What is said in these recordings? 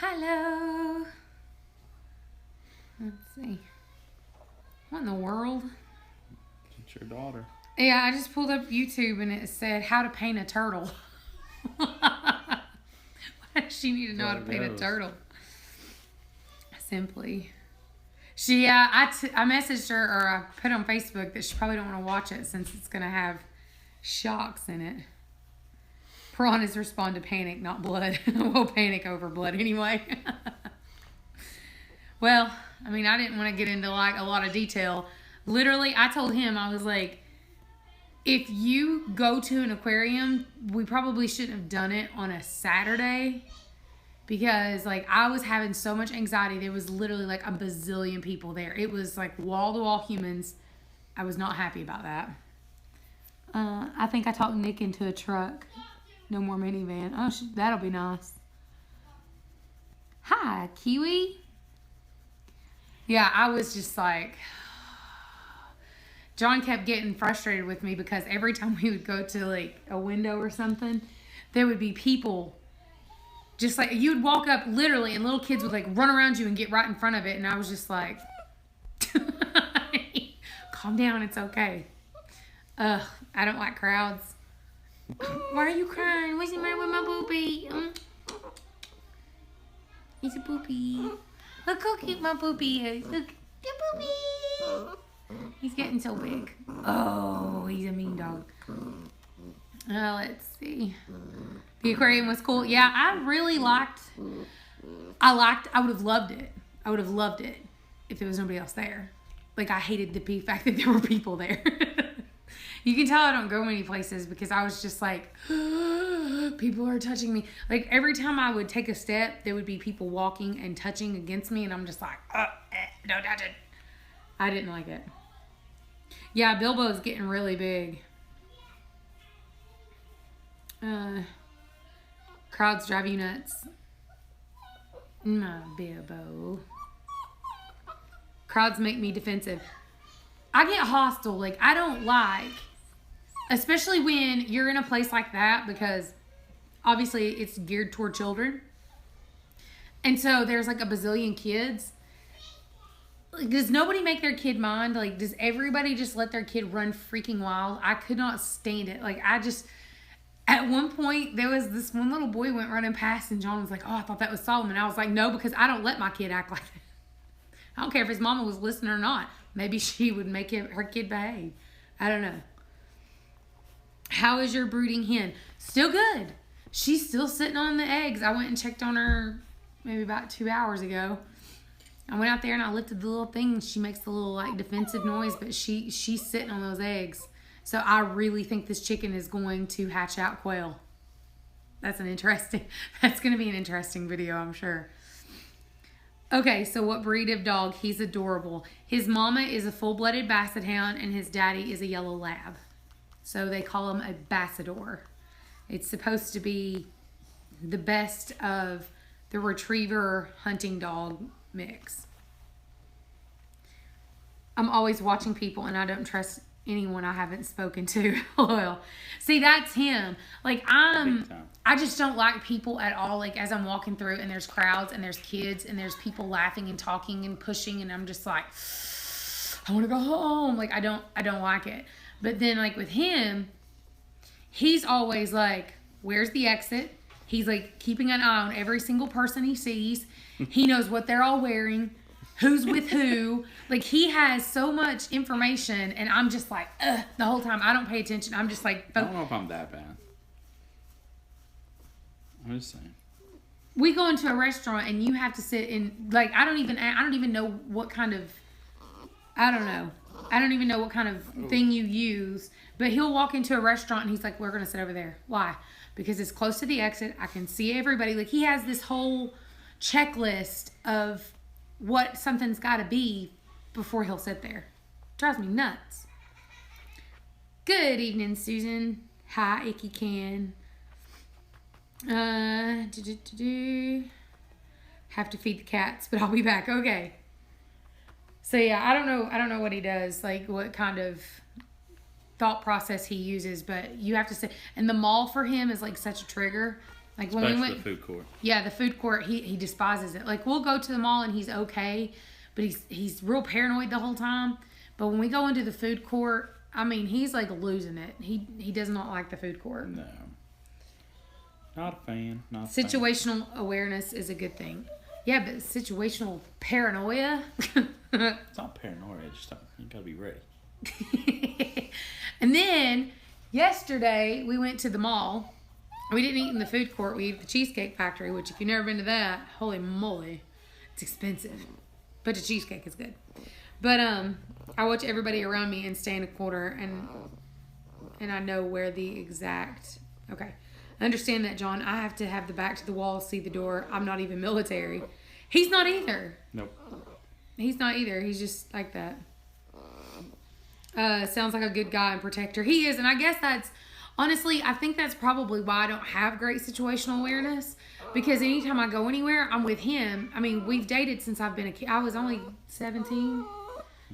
Hello. Let's see. What in the world? It's your daughter. Yeah, I just pulled up YouTube and it said how to paint a turtle. Why does she need to know how to paint a turtle? Simply. I messaged her, or I put on Facebook that she probably don't want to watch it since it's going to have shocks in it. Piranhas respond to panic, not blood. We'll panic over blood anyway. Well, I mean, I didn't want to get into like a lot of detail. Literally, I told him, I was like, if you go to an aquarium, we probably shouldn't have done it on a Saturday because like I was having so much anxiety. There was literally like a bazillion people there. It was like wall to wall humans. I was not happy about that. I think I talked Nick into a truck. No more minivan. Oh, that'll be nice. Hi, Kiwi. Yeah, I was just like, John kept getting frustrated with me because every time we would go to like a window or something, there would be people just like, you would walk up literally and little kids would like run around you and get right in front of it. And I was just like, calm down, it's okay. I don't like crowds. Why are you crying? What's the matter with my poopy? He's a poopy. Look how cute my poopy is. Look, the poopy. He's getting so big. Oh, he's a mean dog. Let's see. The aquarium was cool. Yeah, I really liked. I would have loved it. I would have loved it if there was nobody else there. Like I hated the fact that there were people there. You can tell I don't go many places because I was just like, people are touching me. Like every time I would take a step, there would be people walking and touching against me. And I'm just like, don't touch it. I didn't like it. Yeah, Bilbo's getting really big. Crowds drive you nuts. My Bilbo. Crowds make me defensive. I get hostile. Like, I don't like... Especially when you're in a place like that because obviously it's geared toward children. And so there's like a bazillion kids. Like, does nobody make their kid mind? Like, does everybody just let their kid run freaking wild? I could not stand it. Like, at one point, there was this one little boy went running past and John was like, oh, I thought that was Solomon. I was like, no, because I don't let my kid act like that. I don't care if his mama was listening or not. Maybe she would make her kid behave. I don't know. How is your brooding hen? Still good. She's still sitting on the eggs. I went and checked on her maybe about 2 hours ago. I went out there and I lifted the little thing. And she makes the little like defensive noise, but she's sitting on those eggs. So I really think this chicken is going to hatch out quail. That's going to be an interesting video, I'm sure. Okay, so what breed of dog? He's adorable. His mama is a full-blooded basset hound and his daddy is a yellow lab. So they call him a bassador. It's supposed to be the best of the retriever hunting dog mix. I'm always watching people and I don't trust anyone I haven't spoken to. Well, see, that's him. Like I just don't like people at all. Like as I'm walking through and there's crowds and there's kids and there's people laughing and talking and pushing and I'm just like, I want to go home. Like I don't like it. But then like with him, he's always like, where's the exit? He's like keeping an eye on every single person he sees. He knows what they're all wearing, who's with who. Like he has so much information and I'm just like, the whole time. I don't pay attention. I'm just like, I don't know if I'm that bad. I'm just saying. We go into a restaurant and you have to sit in, like, I don't even know what kind of, I don't even know what kind of thing you use. But he'll walk into a restaurant and he's like, we're going to sit over there. Why? Because it's close to the exit. I can see everybody. Like, he has this whole checklist of what something's got to be before he'll sit there. Drives me nuts. Good evening, Susan. Hi, Icky Can. Have to feed the cats, but I'll be back. Okay. So yeah, I don't know what he does, like what kind of thought process he uses, but you have to say, and the mall for him is like such a trigger. Like when Especially we went, the food court. yeah, the food court, he despises it. Like we'll go to the mall and he's okay, but he's real paranoid the whole time. But when we go into the food court, I mean, he's like losing it. He does not like the food court. No. Not a fan. Not a Situational awareness is a good thing. Yeah, but situational paranoia. It's not paranoia. Just you gotta be ready. And then yesterday we went to the mall. We didn't eat in the food court. We ate at the Cheesecake Factory, which if you've never been to that, holy moly, it's expensive. But the cheesecake is good. But I watch everybody around me and stay in a corner, and I know where the exact. Okay, I understand that, John. I have to have the back to the wall, see the door. I'm not even military. He's not either. Nope. He's not either. He's just like that. Sounds like a good guy and protector. He is, and I guess that's honestly, I think that's probably why I don't have great situational awareness. Because anytime I go anywhere, I'm with him. I mean, we've dated since I've been a kid. I was only 17.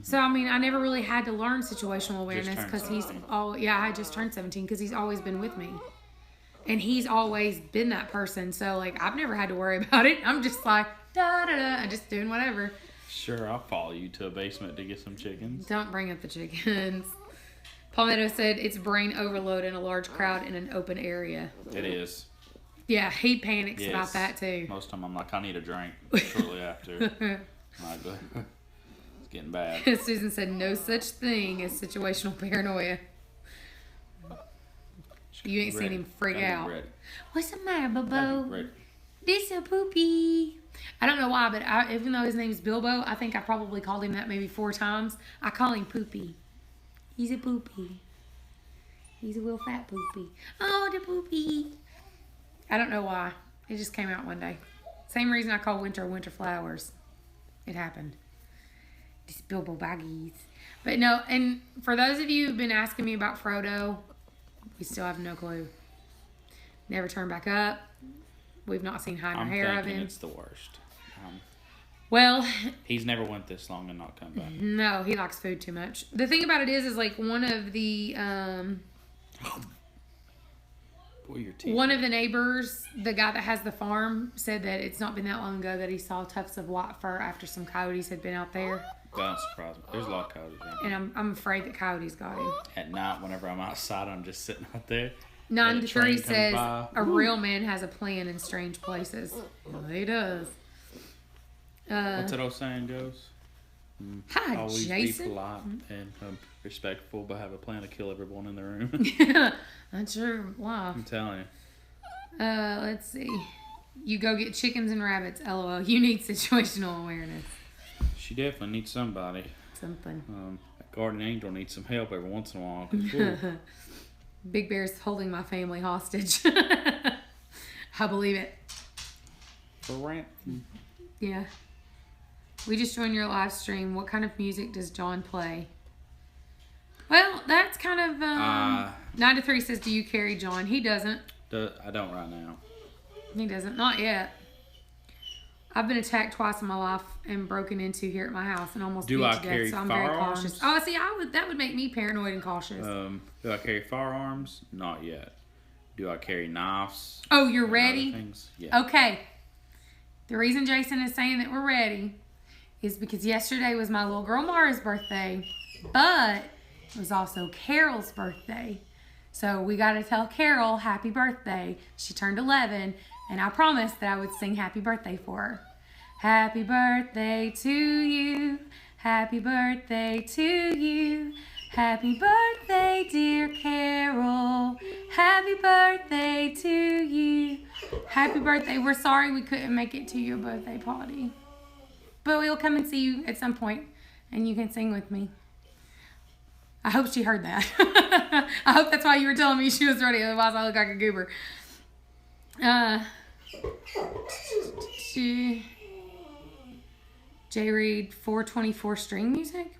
So, I mean, I never really had to learn situational awareness because he's I just turned 17 because he's always been with me. And he's always been that person. So, like, I've never had to worry about it. I'm just like, da-da-da. I'm just doing whatever. Sure, I'll follow you to a basement to get some chickens. Don't bring up the chickens. Palmetto said it's brain overload in a large crowd in an open area. It is. Yeah, he panics about that too. Most of the time I'm like, I need a drink shortly after. Like, it's getting bad. Susan said no such thing as situational paranoia. You ain't seen him freak out. What's the matter, Bobo? This a poopy. I don't know why, but even though his name's Bilbo, I think I probably called him that maybe 4 times. I call him Poopy. He's a poopy. He's a real fat poopy. Oh, the poopy. I don't know why. It just came out one day. Same reason I call winter flowers. It happened. These Bilbo Baggies. But no, and for those of you who've been asking me about Frodo, we still have no clue. Never turned back up. We've not seen hide or hair of him. It's the worst. Well, he's never went this long and not come back. No, he likes food too much. The thing about it is like one of the one of the neighbors, the guy that has the farm, said that it's not been that long ago that he saw tufts of white fur after some coyotes had been out there. That's surprising. There's a lot of coyotes around. And I'm afraid that coyotes got him. At night, whenever I'm outside, I'm just sitting out there. 93 says a real man has a plan in strange places. Well, he does. What's that old saying goes? Hi, always Jason. Be polite and respectful, but have a plan to kill everyone in the room. That's true. Wow. I'm telling you. Let's see. You go get chickens and rabbits. LOL. You need situational awareness. She definitely needs somebody. Something. That guardian angel needs some help every once in a while. 'Cause, Big Bear's holding my family hostage. I believe it. for rant. Yeah. We just joined your live stream. What kind of music does John play? Well, that's kind of 9 to 3 says, do you carry John? He doesn't. I don't right now. He doesn't. Not yet. I've been attacked twice in my life and broken into here at my house and almost beat to death. So I'm very cautious. Oh, see, that would make me paranoid and cautious. Do I carry firearms? Not yet. Do I carry knives? Oh, you're ready? Yeah. Okay. The reason Jason is saying that we're ready is because yesterday was my little girl Mara's birthday, but it was also Carol's birthday. So we got to tell Carol happy birthday. She turned 11, and I promised that I would sing happy birthday for her. Happy birthday to you. Happy birthday to you. Happy birthday, dear Carol. Happy birthday to you. Happy birthday. We're sorry we couldn't make it to your birthday party. But we'll come and see you at some point, and you can sing with me. I hope she heard that. I hope that's why you were telling me she was ready. Otherwise, I look like a goober. J. Reed, 424 string music?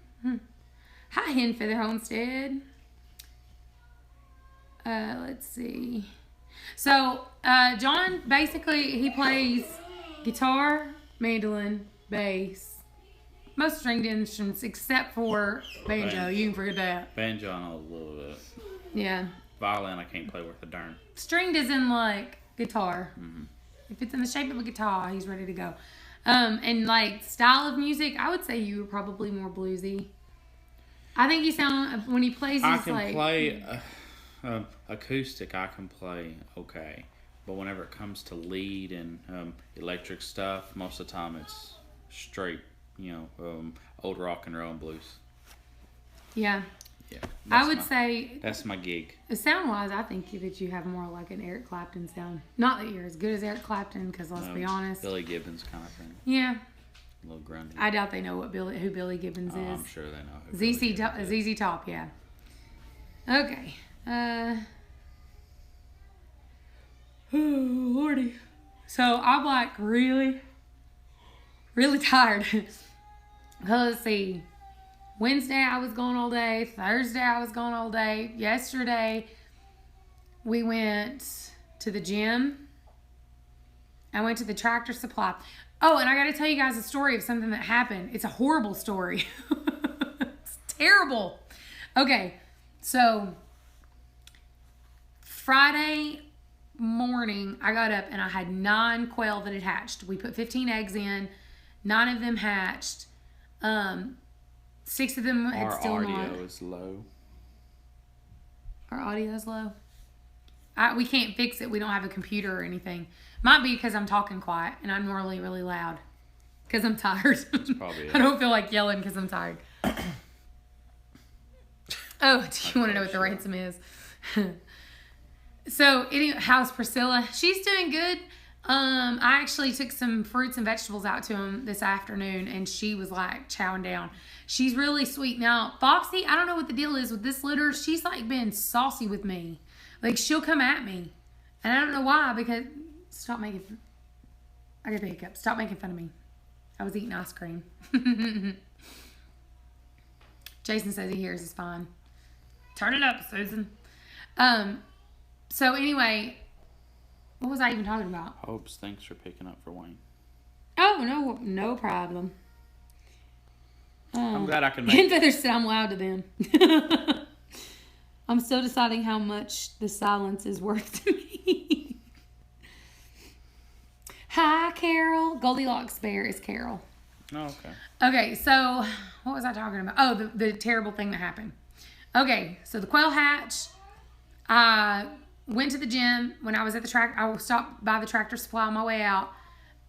Hi, Hen Feather Homestead. Let's see. So, John, basically, he plays guitar, mandolin, bass, most stringed instruments except for banjo. You can forget that. Banjo, I know a little bit. Yeah. Violin, I can't play worth a darn. Stringed is in like guitar. If it's in the shape of a guitar, he's ready to go. And like style of music, I would say you were probably more bluesy. I think you sound when he plays. I He's can like, play acoustic. I can play okay, but whenever it comes to lead and electric stuff, most of the time it's straight. Old rock and roll and blues. Yeah. Yeah. I would say that's my gig. Sound wise, I think that you have more like an Eric Clapton sound. Not that you're as good as Eric Clapton, because let's be honest. Billy Gibbons kind of thing. Yeah. A little grungy. I doubt they know who Billy Gibbons is. I'm sure they know who ZZ Top, yeah. Okay. Oh, Lordy. So I'm like really, really tired. Let's see. Wednesday I was gone all day. Thursday I was gone all day. Yesterday we went to the gym. I went to the Tractor Supply. Oh, and I got to tell you guys a story of something that happened. It's a horrible story. It's terrible. Okay, so Friday morning I got up and I had 9 quail that had hatched. We put 15 eggs in. 9 of them hatched. 6 of them had still not. Our audio is low. Our audio is low? We can't fix it. We don't have a computer or anything. Might be because I'm talking quiet and I'm normally really loud. Because I'm tired. That's probably it. I don't feel like yelling because I'm tired. Oh, do you want to know what the ransom is? So, how's Priscilla? She's doing good. I actually took some fruits and vegetables out to him this afternoon, and she was like chowing down. She's really sweet. Now, Foxy, I don't know what the deal is with this litter. She's like been saucy with me. Like, she'll come at me. And I don't know why, because I got the hiccup. Stop making fun of me. I was eating ice cream. Jason says he hears it's fine. Turn it up, Susan. So anyway, what was I even talking about? Hopes, thanks for picking up for Wayne. Oh, no problem. I'm glad I can make Feather said I'm loud to them. I'm still deciding how much the silence is worth to me. Hi, Carol. Goldilocks Bear is Carol. Oh, okay. Okay, so what was I talking about? Oh, the terrible thing that happened. Okay, so the quail hatch. I went to the gym. When I was at the track, I stopped by the Tractor Supply on my way out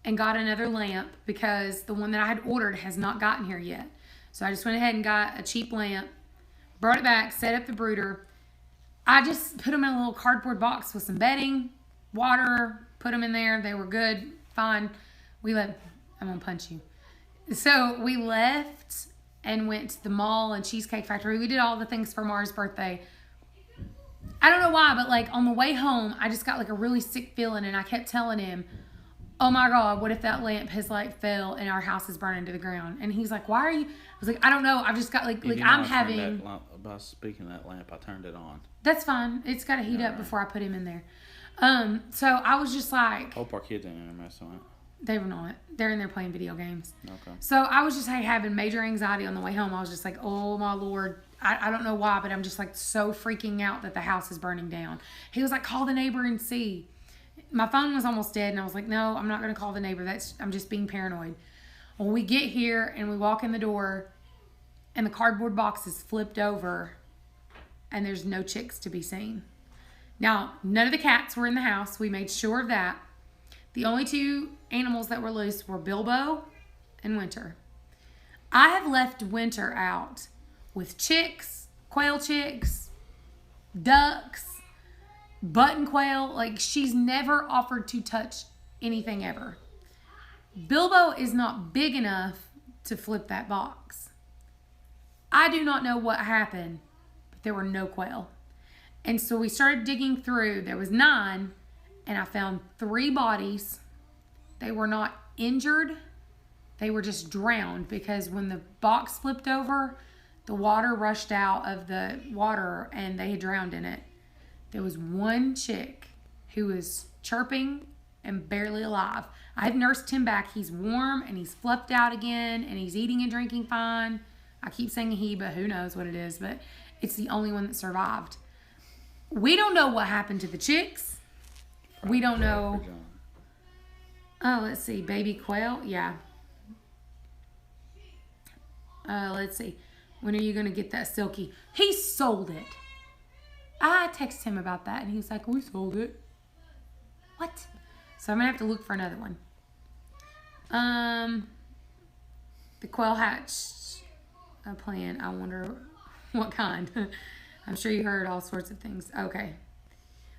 and got another lamp because the one that I had ordered has not gotten here yet. So I just went ahead and got a cheap lamp, brought it back, set up the brooder. I just put them in a little cardboard box with some bedding, water, put them in there. They were good, fine. I'm going to punch you. So we left and went to the mall and Cheesecake Factory. We did all the things for Mara's birthday. I don't know why, but like on the way home, I just got like a really sick feeling and I kept telling him, oh my God, what if that lamp has like fell and our house is burning to the ground? And he's like, why are you? I was like, I don't know. I've just got I'm having. By speaking of that lamp, I turned it on. That's fine. It's got to heat up before I put him in there. So I was just like. Hope our kids ain't messing with it. They were not. They're in there playing video games. Okay. So I was just like having major anxiety on the way home. I was just like, oh my Lord. I don't know why, but I'm just like so freaking out that the house is burning down. He was like, call the neighbor and see. My phone was almost dead and I was like, no, I'm not going to call the neighbor. I'm just being paranoid. Well, we get here and we walk in the door and the cardboard box is flipped over and there's no chicks to be seen. Now, none of the cats were in the house. We made sure of that. The only 2 animals that were loose were Bilbo and Winter. I have left Winter out with chicks, quail chicks, ducks, button quail. Like, she's never offered to touch anything ever. Bilbo is not big enough to flip that box. I do not know what happened, but there were no quail. And so we started digging through. There was 9, and I found 3 bodies. They were not injured. They were just drowned because when the box flipped over, the water rushed out of the water and they had drowned in it. There was 1 chick who was chirping and barely alive. I've nursed him back. He's warm and he's fluffed out again and he's eating and drinking fine. I keep saying he, but who knows what it is, but it's the only one that survived. We don't know what happened to the chicks. We don't know. For John. Oh, let's see. Baby quail? Yeah. Let's see. When are you going to get that silky? He sold it. I texted him about that, and he was like, we sold it. What? So I'm going to have to look for another one. The quail hatched a plan. I wonder what kind. I'm sure you heard all sorts of things. Okay.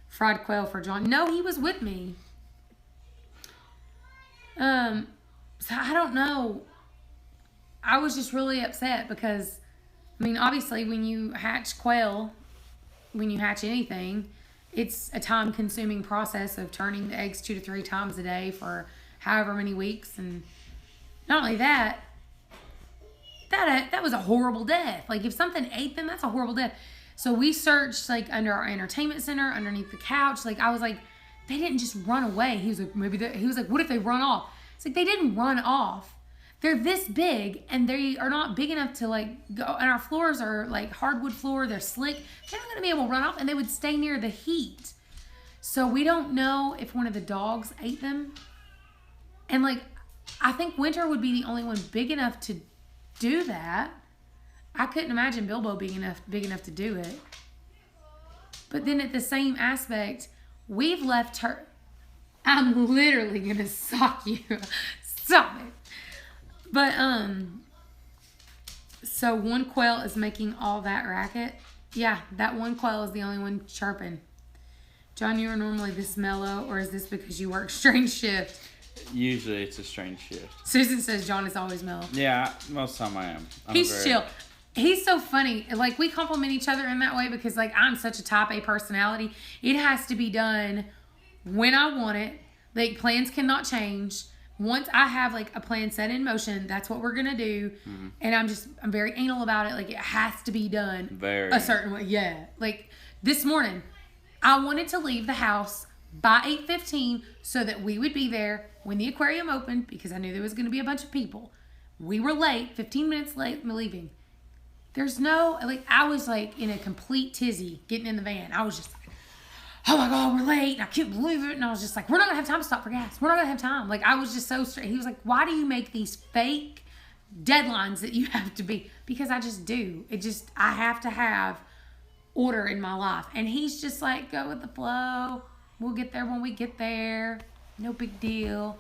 Fried quail for John. No, he was with me. So I don't know. I was just really upset because, I mean, obviously when you hatch quail, when you hatch anything, it's a time-consuming process of turning the eggs 2 to 3 times a day for however many weeks. And not only that, that was a horrible death. Like, if something ate them, that's a horrible death. So we searched, like, under our entertainment center, underneath the couch. Like, I was like, they didn't just run away. He was like, he was like, what if they run off? It's like, they didn't run off. They're this big, and they are not big enough to, like, go. And our floors are, like, hardwood floor. They're slick. They're not going to be able to run off, and they would stay near the heat. So we don't know if one of the dogs ate them. And, like, I think Winter would be the only one big enough to do that. I couldn't imagine Bilbo being big enough to do it. But then at the same aspect, we've left her. I'm literally going to sock you. Stop it. But, so one quail is making all that racket. Yeah, that one quail is the only one chirping. John, you are normally this mellow, or is this because you work strange shift? Usually it's a strange shift. Susan says John is always mellow. Yeah, most of the time I am. He's chill. He's so funny. Like, we compliment each other in that way because, like, I'm such a type A personality. It has to be done when I want it. Like, plans cannot change. Once I have, like, a plan set in motion, that's what we're going to do. Mm-hmm. And I'm very anal about it. Like, it has to be done a certain way. Yeah. Like, this morning, I wanted to leave the house by 8:15 so that we would be there when the aquarium opened because I knew there was going to be a bunch of people. We were late, 15 minutes late leaving. There's no, like, I was, like, in a complete tizzy getting in the van. I was just like, oh my God, we're late. And I can't believe it. And I was just like, we're not going to have time to stop for gas. We're not going to have time. Like, I was just so straight. He was like, why do you make these fake deadlines that you have to be? Because I just do. I have to have order in my life. And he's just like, go with the flow. We'll get there when we get there. No big deal.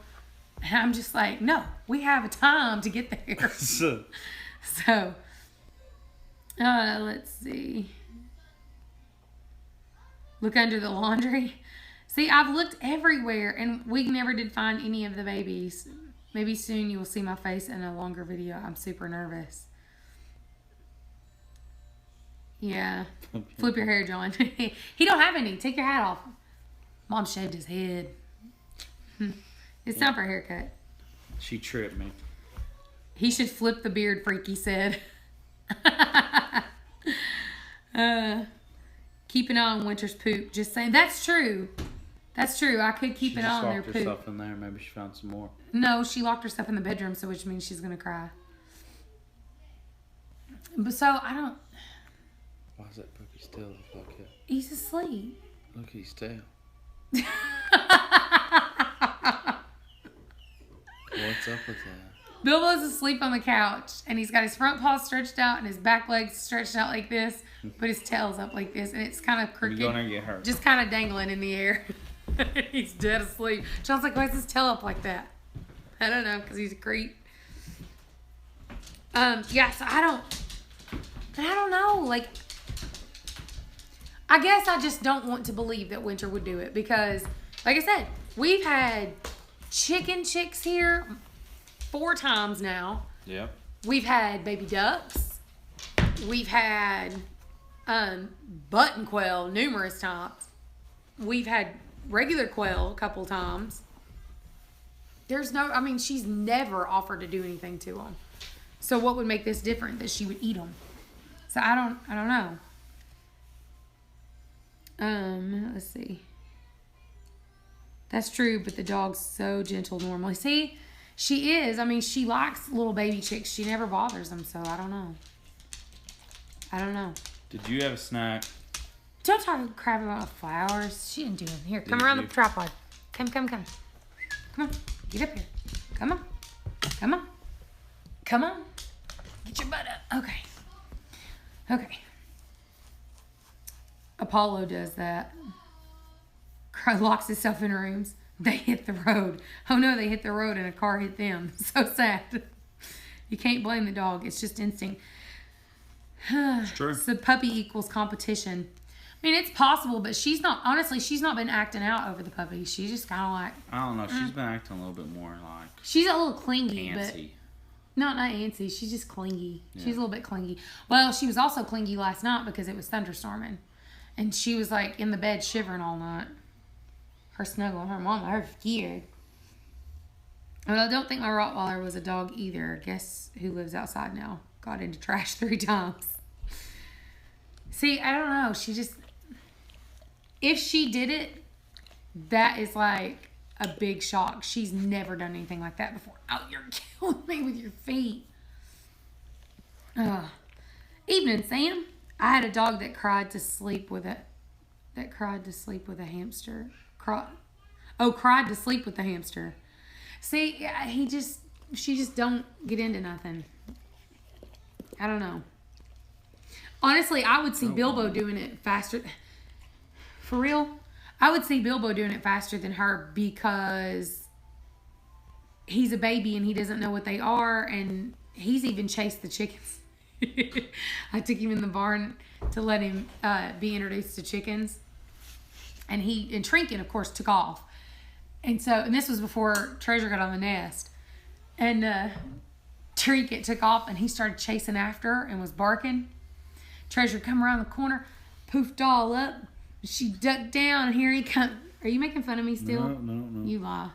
And I'm just like, no, we have a time to get there. So, let's see. Look under the laundry. See, I've looked everywhere, and we never did find any of the babies. Maybe soon you will see my face in a longer video. I'm super nervous. Yeah. Flip your hair, John. He don't have any. Take your hat off. Mom shaved his head. It's time for a haircut. She tripped me. He should flip the beard, Freaky said. Keep an eye on Winter's poop. Just saying. That's true. That's true. I could keep an eye on their poop. She just locked herself in there. Maybe she found some more. No, she locked herself in the bedroom, so which means she's going to cry. But so, I don't... Why is that puppy still look like that? He's asleep. Look at his tail. What's up with that? Bilbo's asleep on the couch, and he's got his front paws stretched out and his back legs stretched out like this, but his tail's up like this, and it's kind of crooked. You're gonna get hurt. Just kind of dangling in the air. He's dead asleep. John's like, why is his tail up like that? I don't know, because he's a creep. Yeah, so I don't know, like, I guess I just don't want to believe that Winter would do it because, like I said, we've had chicken chicks here 4 times now. Yep. We've had baby ducks. We've had button quail numerous times. We've had regular quail a couple times. She's never offered to do anything to them. So what would make this different that she would eat them? So I don't know. Let's see. That's true, but the dog's so gentle normally. See, she is. I mean, she likes little baby chicks. She never bothers them, so I don't know. Did you have a snack? Don't talk crap about flowers. She didn't do anything. Here, come around the tripod. Come. Come on. Get up here. Come on. Get your butt up. Okay. Apollo does that. Locks himself in rooms. They hit the road. Oh no, they hit the road and a car hit them. So sad. You can't blame the dog. It's just instinct. It's true. So puppy equals competition. I mean, it's possible, but she's not been acting out over the puppy. She's just kind of like... I don't know. She's been acting a little bit more like... She's a little clingy, antsy. but... Not antsy. She's just clingy. Yeah. She's a little bit clingy. Well, she was also clingy last night because it was thunderstorming. And she was like in the bed shivering all night. Her snuggling her mama. Her scared. But I don't think my Rottweiler was a dog either. Guess who lives outside now? Got into trash 3 times. See, I don't know. She just... If she did it, that is like a big shock. She's never done anything like that before. Oh, you're killing me with your feet. Evening, Sam. I had a dog that cried to sleep with a hamster. Cried to sleep with the hamster. See, she just don't get into nothing. I don't know. Honestly, I would see Bilbo doing it faster. For real, I would see Bilbo doing it faster than her because he's a baby and he doesn't know what they are, and he's even chased the chickens. I took him in the barn to let him be introduced to chickens, and Trinket, of course, took off. And this was before Treasure got on the nest, and Trinket took off and he started chasing after her and was barking. Treasure come around the corner, poofed all up. She ducked down, and here he comes. Are you making fun of me still? No. You lie.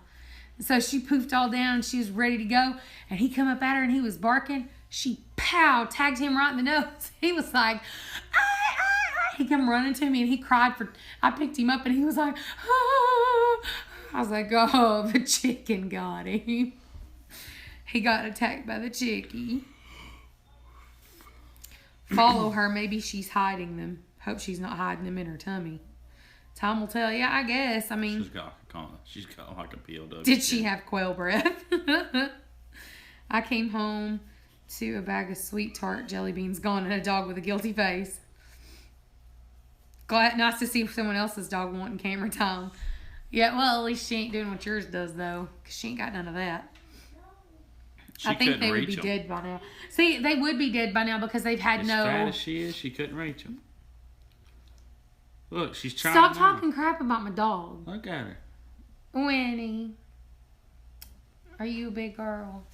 So she poofed all down, and she was ready to go, and he come up at her, and he was barking. She, tagged him right in the nose. He was like, ah. He come running to me, and he cried I picked him up, and he was like, ah. I was like, oh, the chicken got him. He got attacked by the chickie. Follow her. Maybe she's hiding them. Hope she's not hiding them in her tummy. Time will tell. Yeah, I guess. I mean, she's got like a POW. Did she have quail breath? I came home to a bag of sweet tart jelly beans gone and a dog with a guilty face. Nice to see someone else's dog wanting camera time. Yeah, well, at least she ain't doing what yours does, though, because she ain't got none of that. I think they would be dead by now. See, they would be dead by now because they've had as fat as she is, she couldn't reach them. Look, she's trying. Stop talking crap about my dog. Look at her. Winnie. Are you a big girl?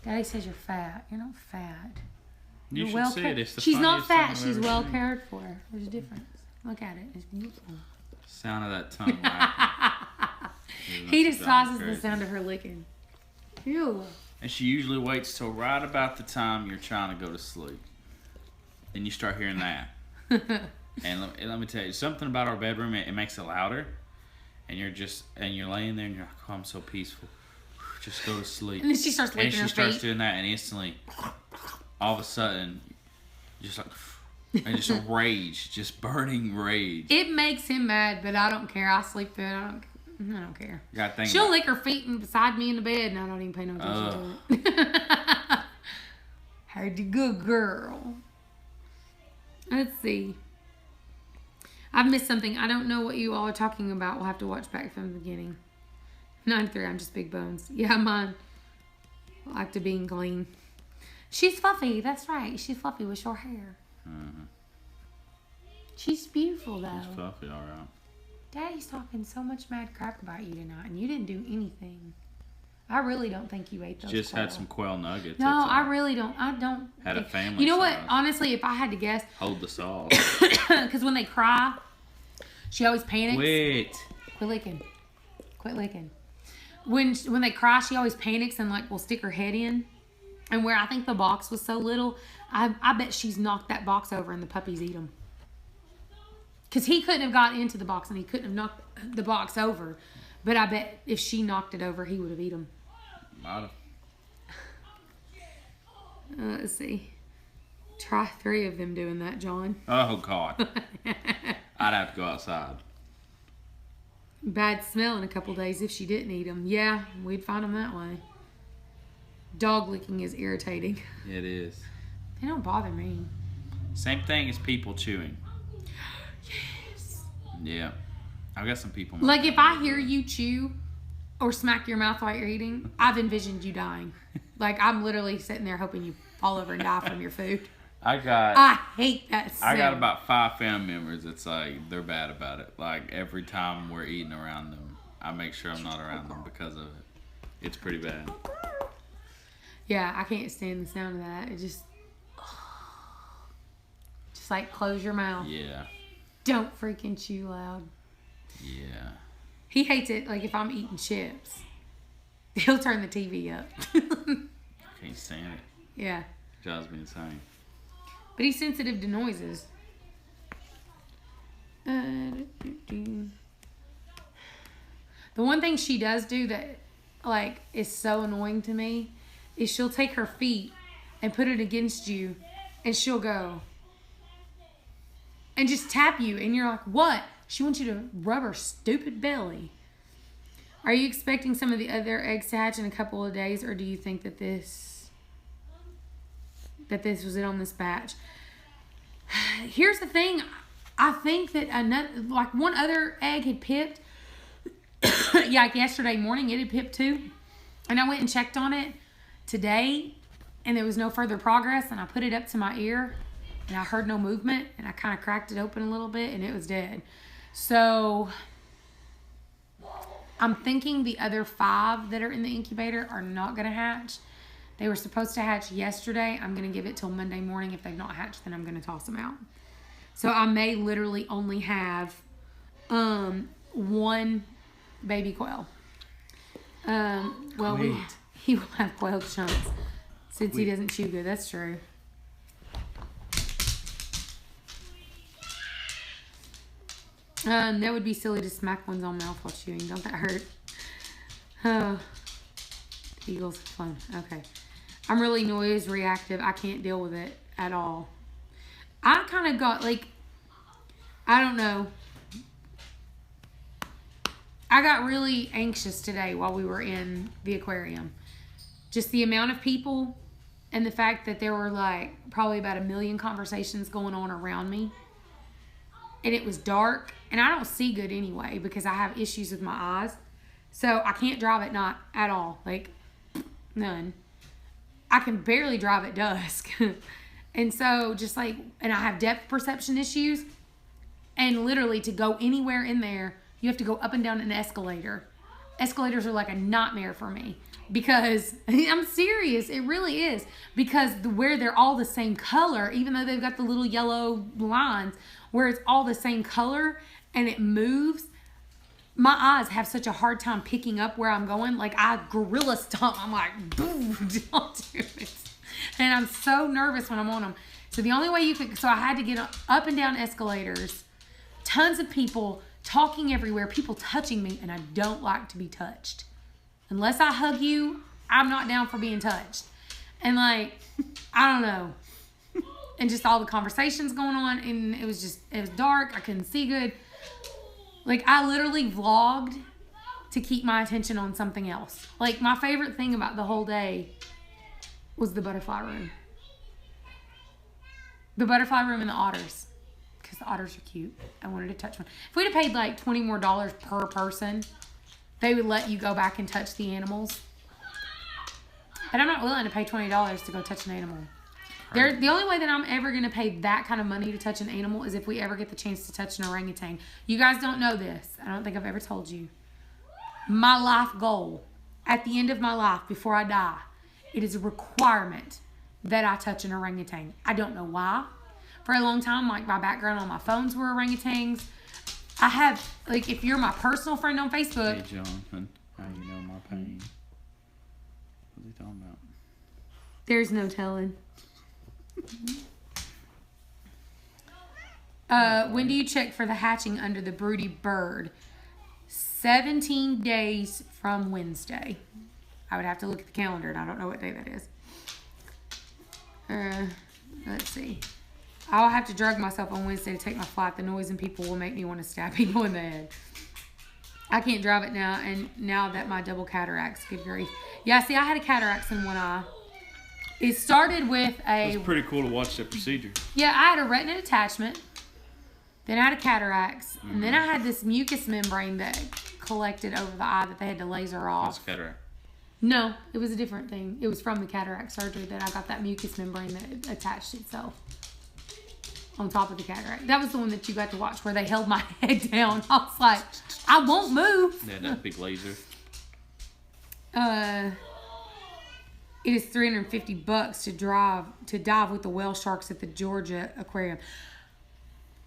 Daddy says you're fat. You're not fat. You should see it. It's the She's not funniest fat. thing I've She's ever well seen. cared for. There's a difference. Look at it. It's beautiful. Sound of that tongue. Right? He despises the sound of her licking. Ew. And she usually waits till right about the time you're trying to go to sleep. Then you start hearing that. And let me tell you, something about our bedroom, it makes it louder. And you're laying there and you're like, oh, I'm so peaceful. Just go to sleep. And then she starts licking her feet. And she starts doing that, and instantly, all of a sudden, just like, and just a rage, just burning rage. It makes him mad, but I don't care. I sleep through it. I don't care. She'll lick her feet beside me in the bed, and I don't even pay no attention to it. Heard you, good girl. Let's see. I've missed something. I don't know what you all are talking about. We'll have to watch back from the beginning. 9-3, I'm just big bones. Yeah, mine. I like to be clean. She's fluffy. That's right. She's fluffy with short hair. Mm-hmm. She's beautiful, though. She's fluffy, all right. Daddy's talking so much mad crap about you tonight, and you didn't do anything. I really don't think you ate those Just quail. had some quail nuggets. No, I really don't. I don't. Had a family You know what? size. Honestly, if I had to guess. Hold the sauce. Because when they cry, she always panics. Wait. Quit licking. When they cry, she always panics and will stick her head in. And where I think the box was so little, I bet she's knocked that box over and the puppies eat them. Because he couldn't have got into the box and he couldn't have knocked the box over. But I bet if she knocked it over, he would have eaten them. Let's see. Try 3 of them doing that, John. Oh, God. I'd have to go outside. Bad smell in a couple days if she didn't eat them. Yeah, we'd find them that way. Dog licking is irritating. It is. They don't bother me. Same thing as people chewing. Yes. Yeah. I've got some people. Like if I hear you chew or smack your mouth while you're eating, I've envisioned you dying. Like I'm literally sitting there hoping you fall over and die from your food. I hate that smell. I got about 5 family members that's like, they're bad about it. Like every time we're eating around them, I make sure I'm not around them because of it. It's pretty bad. Yeah, I can't stand the sound of that. It just like close your mouth. Yeah. Don't freaking chew loud. Yeah. He hates it. Like if I'm eating chips, he'll turn the TV up. I can't stand it. Yeah. Drives me insane. But he's sensitive to noises. The one thing she does do that like is so annoying to me is she'll take her feet and put it against you and she'll go and just tap you and you're like, what? She wants you to rub her stupid belly. Are you expecting some of the other eggs to hatch in a couple of days, or do you think that this was it on this batch? Here's the thing. I think that one other egg had pipped. Yeah, like yesterday morning it had pipped too. And I went and checked on it today and there was no further progress, and I put it up to my ear and I heard no movement, and I kind of cracked it open a little bit and it was dead. So I'm thinking the other 5 that are in the incubator are not going to hatch. They were supposed to hatch yesterday. I'm going to give it till Monday morning. If they've not hatched, then I'm going to toss them out. So I may literally only have 1 baby quail. Well, he will have quail chunks since he doesn't chew good. That's true. That would be silly to smack one's own mouth while chewing. Don't that hurt? Oh, eagles have fun. Okay. I'm really noise reactive. I can't deal with it at all. I kind of got like, I don't know. I got really anxious today while we were in the aquarium. Just the amount of people and the fact that there were like probably about 1 million conversations going on around me. And it was dark, and I don't see good anyway because I have issues with my eyes. So I can't drive at night at all. Like, none. I can barely drive at dusk. And so just like, and I have depth perception issues. And literally to go anywhere in there, you have to go up and down an escalator. Escalators are like a nightmare for me. Because, I'm serious, it really is. Because where they're all the same color, even though they've got the little yellow lines, where it's all the same color and it moves, my eyes have such a hard time picking up where I'm going. Like I gorilla stomp. I'm like, boom, don't do it. And I'm so nervous when I'm on them. So the only way so I had to get up and down escalators, tons of people talking everywhere, people touching me, and I don't like to be touched. Unless I hug you, I'm not down for being touched. And like, I don't know. And just all the conversations going on, and it was dark. I couldn't see good. Like, I literally vlogged to keep my attention on something else. Like, my favorite thing about the whole day was the butterfly room. The butterfly room and the otters. Because the otters are cute. I wanted to touch one. If we'd have paid like $20 more per person, they would let you go back and touch the animals. But I'm not willing to pay $20 to go touch an animal. The only way that I'm ever going to pay that kind of money to touch an animal is if we ever get the chance to touch an orangutan. You guys don't know this. I don't think I've ever told you. My life goal, at the end of my life, before I die, it is a requirement that I touch an orangutan. I don't know why. For a long time, like my background on my phones were orangutans. I have, like, if you're my personal friend on Facebook. Hey, Jonathan, how you know my pain? What's he talking about? There's no telling. When do you check for the hatching under the broody bird? 17 days from Wednesday. I would have to look at the calendar, and I don't know what day that is. Let's see. I'll have to drug myself on Wednesday to take my flight. The noise and people will make me want to stab people in the head. I can't drive it now, and now that my double cataracts, good grief. Yeah, see, I had a cataracts in one eye. It started with a... It's pretty cool to watch that procedure. Yeah, I had a retina detachment. Then I had a cataracts. And then I had this mucus membrane that collected over the eye that they had to laser off. That's cataract. No, it was a different thing. It was from the cataract surgery that I got that mucus membrane that attached itself on top of the cataract. That was the one that you got to watch where they held my head down. I was like, I won't move. Yeah, that big laser. It is $350 to dive with the whale sharks at the Georgia Aquarium.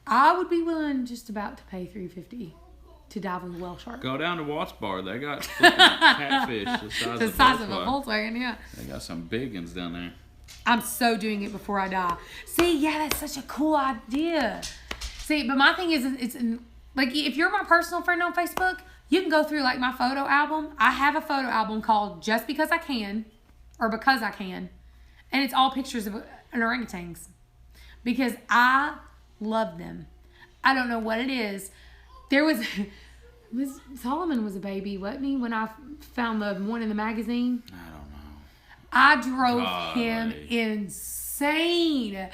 I would be willing just about to pay $350 to dive with the whale shark. Go down to Watts Bar. They got catfish the size of a Volkswagen, yeah. They got some big ones down there. I'm so doing it before I die. See, yeah, that's such a cool idea. See, but my thing is, like, if you're my personal friend on Facebook, you can go through, like, my photo album. I have a photo album called Just Because I Can, or Because I Can, and it's all pictures of orangutans because I love them. I don't know what it is. There was Solomon was a baby, wasn't he, when I found the one in the magazine? I don't know. I drove him insane.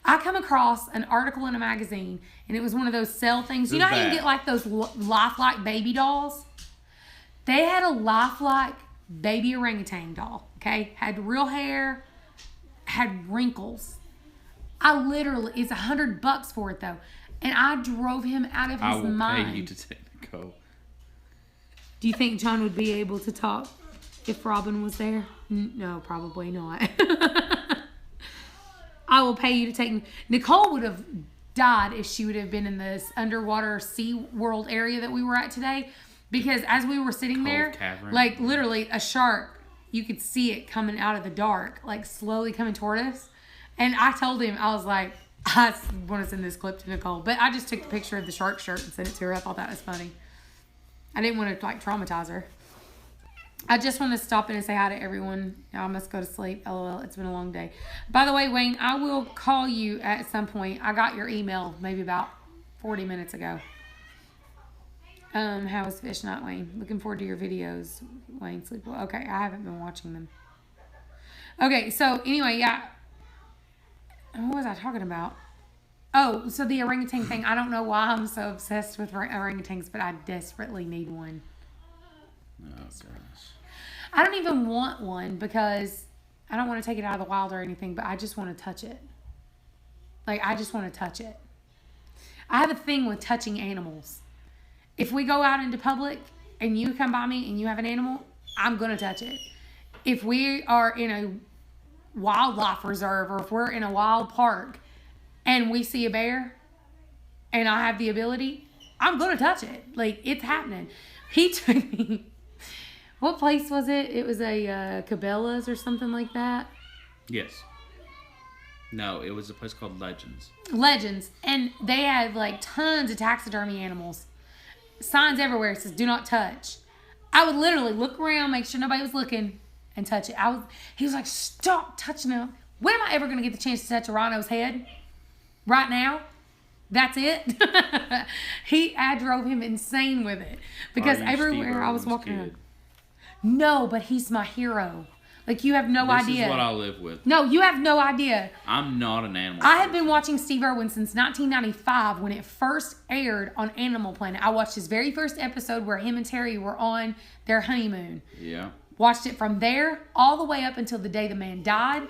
I come across an article in a magazine, and it was one of those sell things. You know how you can get like those lifelike baby dolls? They had a lifelike baby orangutan doll, okay? Had real hair, had wrinkles. It's $100 for it though. And I drove him out of his mind. I will pay you to take the go. Do you think John would be able to talk if Robin was there? No, probably not. I will pay you to take... Nicole would have died if she would have been in this underwater Sea World area that we were at today. Because as we were sitting there, cavern. like literally a shark, you could see it coming out of the dark, like slowly coming toward us. And I told him, I was like, I want to send this clip to Nicole. But I just took the picture of the shark shirt and sent it to her. I thought that was funny. I didn't want to like traumatize her. I just want to stop in and say hi to everyone. I must go to sleep. LOL. It's been a long day. By the way, Wayne, I will call you at some point. I got your email maybe about 40 minutes ago. How was fish night, Wayne? Looking forward to your videos, Wayne. Sleep well. Okay, I haven't been watching them. Okay, so anyway, yeah. What was I talking about? Oh, so the orangutan thing. I don't know why I'm so obsessed with orangutans, but I desperately need one. Oh, gosh. I don't even want one because I don't want to take it out of the wild or anything, but I just want to touch it. Like, I just want to touch it. I have a thing with touching animals. If we go out into public and you come by me and you have an animal, I'm going to touch it. If we are in a wildlife reserve or if we're in a wild park and we see a bear and I have the ability, I'm going to touch it. Like, it's happening. He took me... What place was it? It was a Cabela's or something like that. Yes. No, it was a place called Legends. Legends. And they had like tons of taxidermy animals. Signs everywhere says do not touch. I would literally look around, make sure nobody was looking, and touch it. He was like, stop touching them. When am I ever going to get the chance to touch a rhino's head? Right now? That's it? I drove him insane with it. Because everywhere I was walking around. No, but he's my hero. Like, you have no idea. This is what I live with. No, you have no idea. I'm not an animal I have been watching Steve Irwin since 1995 when it first aired on Animal Planet. I watched his very first episode where him and Terry were on their honeymoon. Yeah. Watched it from there all the way up until the day the man died.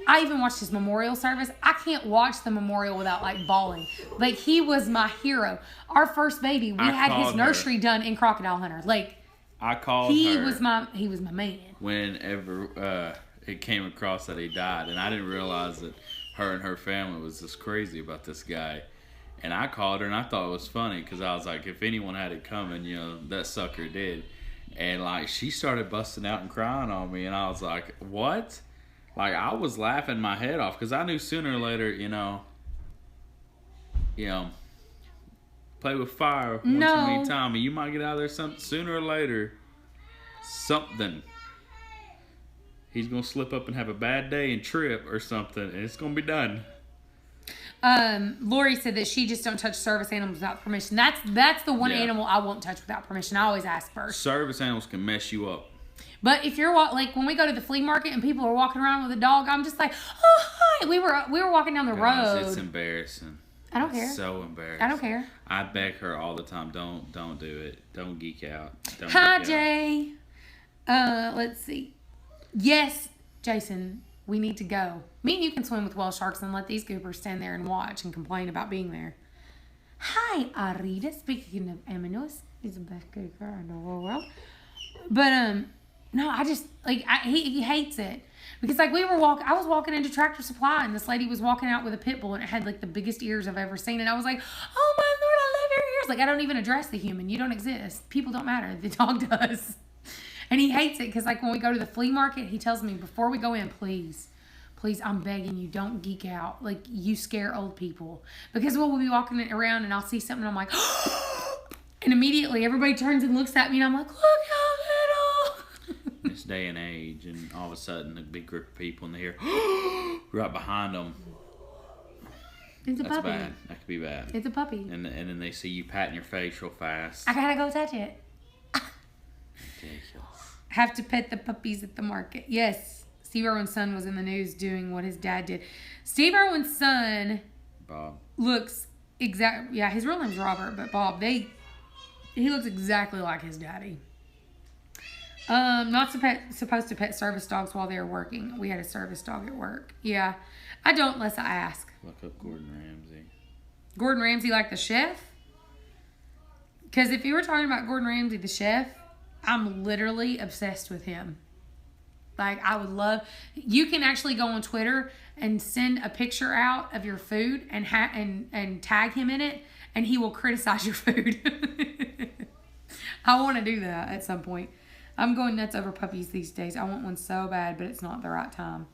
I even watched his memorial service. I can't watch the memorial without, like, bawling. Like, he was my hero. Our first baby, we had his nursery done in Crocodile Hunter. Like, I called her. He was my man. Whenever it came across that he died, and I didn't realize that her and her family was just crazy about this guy. And I called her, and I thought it was funny because I was like, if anyone had it coming, you know, that sucker did. And like, she started busting out and crying on me, and I was like, what? Like, I was laughing my head off because I knew sooner or later, you know, play with fire one too many times, and you might get out of there sooner or later. Something. He's gonna slip up and have a bad day and trip or something, and it's gonna be done. Lori said that she just don't touch service animals without permission. That's the one animal I won't touch without permission. I always ask first. Service animals can mess you up. But if you're like when we go to the flea market and people are walking around with a dog, I'm just like, oh hi. We were walking down the road. It's embarrassing. I don't care. So embarrassing. I don't care. I beg her all the time. Don't do it. Don't geek out. Hi Jay. Let's see. Yes, Jason. We need to go. Me and you can swim with whale sharks and let these goobers stand there and watch and complain about being there. Hi, Arita. Speaking of Emoze, he's the best goober in the whole world. But no, I just he hates it because like I was walking into Tractor Supply and this lady was walking out with a pit bull and it had like the biggest ears I've ever seen and I was like, oh my Lord, I love your ears. Like I don't even address the human. You don't exist. People don't matter. The dog does. And he hates it because, like, when we go to the flea market, he tells me, before we go in, please, I'm begging you, don't geek out. Like, you scare old people. Because we'll be walking around and I'll see something and I'm like, and immediately everybody turns and looks at me and I'm like, look how little. This day and age, and all of a sudden, a big group of people in the here, right behind them. It's a That's puppy. bad. That could be bad. It's a puppy. And then they see you patting your face real fast. I gotta go touch it. Ridiculous. Have to pet the puppies at the market. Yes. Steve Irwin's son was in the news doing what his dad did. Steve Irwin's son Bob looks yeah, his real name's Robert, but Bob, he looks exactly like his daddy. Not supposed to pet service dogs while they're working. We had a service dog at work. Yeah. I don't unless I ask. Look up Gordon Ramsay. Gordon Ramsay like the chef? Because if you were talking about Gordon Ramsay the chef, I'm literally obsessed with him. Like, I would love... You can actually go on Twitter and send a picture out of your food and tag him in it, and he will criticize your food. I want to do that at some point. I'm going nuts over puppies these days. I want one so bad, but it's not the right time.